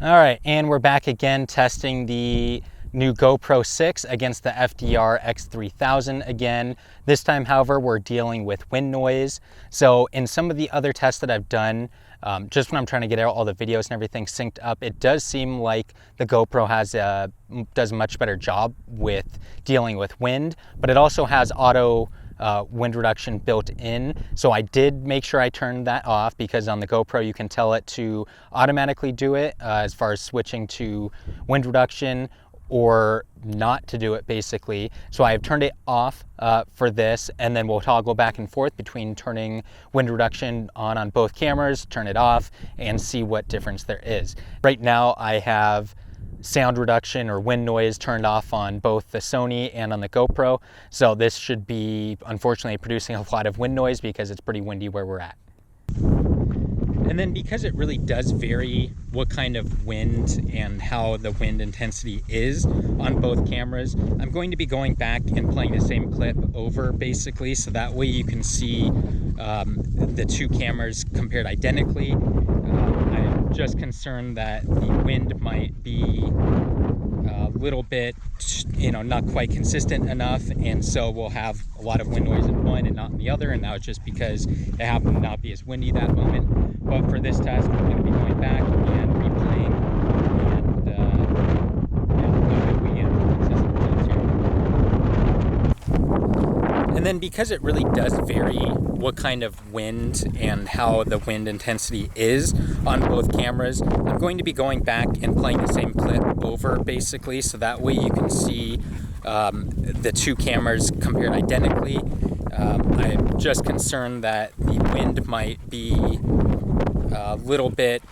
All right, and we're back again testing the new GoPro 6 against the FDR-X3000 again. This time, however, we're dealing with wind noise. So in some of the other tests that I've done, just when I'm trying to get all the videos and everything synced up, it does seem like the GoPro does a much better job with dealing with wind, but it also has auto wind reduction built in. So I did make sure I turned that off, because on the GoPro you can tell it to automatically do it as far as switching to wind reduction or not to do it, basically. So I have turned it off for this, and then we'll toggle back and forth between turning wind reduction on both cameras, turn it off, and see what difference there is. Right now I have sound reduction or wind noise turned off on both the Sony and on the GoPro. So this should be, unfortunately, producing a lot of wind noise because it's pretty windy where we're at. And then because it really does vary what kind of wind and how the wind intensity is on both cameras, I'm going to be going back and playing the same clip over, basically, so that way you can see the two cameras compared identically. I'm just concerned that the wind might be a little bit, not quite consistent enough, and so we'll have a lot of wind noise in one and not in the other, and that was just because it happened to not be as windy that moment. But for this test, we're going to be going back and replaying, and we get consistent results here. And then because it really does vary what kind of wind and how the wind intensity is on both cameras, I'm going to be going back and playing the same clip over, basically, so that way you can see the two cameras compared identically. I'm just concerned that the wind might be a little bit,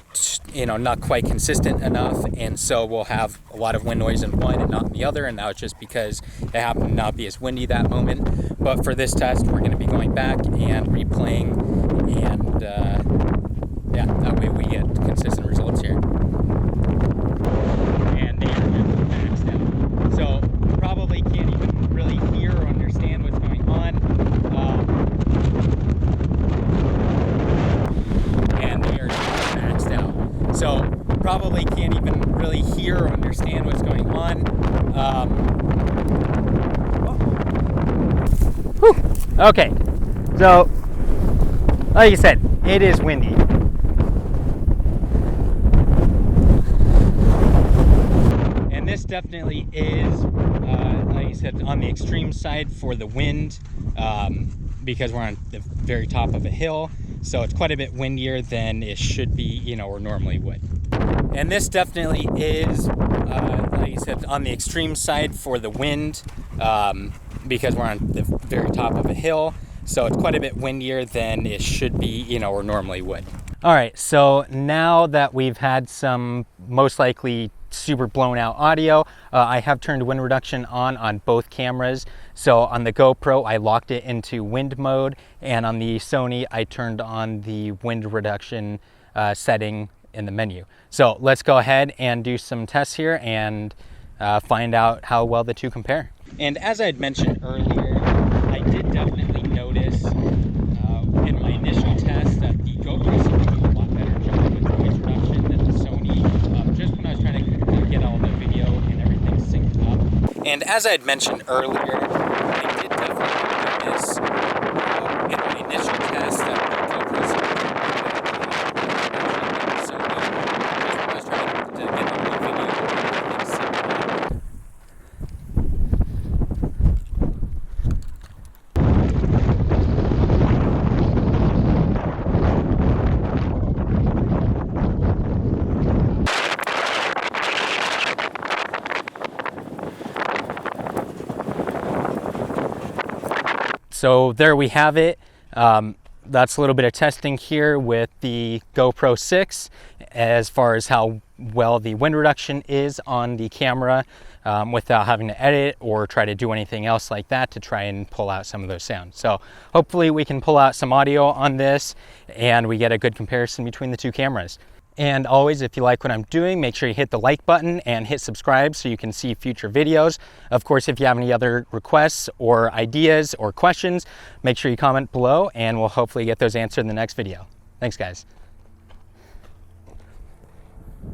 not quite consistent enough, and so we'll have a lot of wind noise in one and not in the other, and that was just because it happened to not be as windy that moment. But for this test, we're going to be going back and replaying, and that way we get consistent results here. And they are maxed out, so probably can't even really hear or understand what's going on. And they are maxed out, so probably can't even really hear or understand what's going on. Okay, so like I said, it is windy. And this definitely is, like I said, on the extreme side for the wind, because we're on the very top of a hill. So it's quite a bit windier than it should be, or normally would. And this definitely is, like I said, on the extreme side for the wind, because we're on the very top of a hill. So it's quite a bit windier than it should be, or normally would. All right, so now that we've had some most likely super blown out audio, I have turned wind reduction on both cameras. So on the GoPro, I locked it into wind mode, and on the Sony, I turned on the wind reduction setting in the menu. So let's go ahead and do some tests here and find out how well the two compare. And as I had mentioned earlier, I did definitely notice in my initial test that the GoPro seemed to do a lot better job with noise reduction than the Sony, just when I was trying to get all the video and everything synced up. And as I had mentioned earlier, I did definitely notice in my initial test that the GoPro seemed to do a lot better job than the Sony, just when I was trying to get all the video and everything synced up. So there we have it. That's a little bit of testing here with the GoPro 6 as far as how well the wind reduction is on the camera without having to edit or try to do anything else like that to try and pull out some of those sounds. So hopefully we can pull out some audio on this and we get a good comparison between the two cameras. And always, if you like what I'm doing, make sure you hit the like button and hit subscribe so you can see future videos. Of course, if you have any other requests or ideas or questions, make sure you comment below and we'll hopefully get those answered in the next video. Thanks, guys.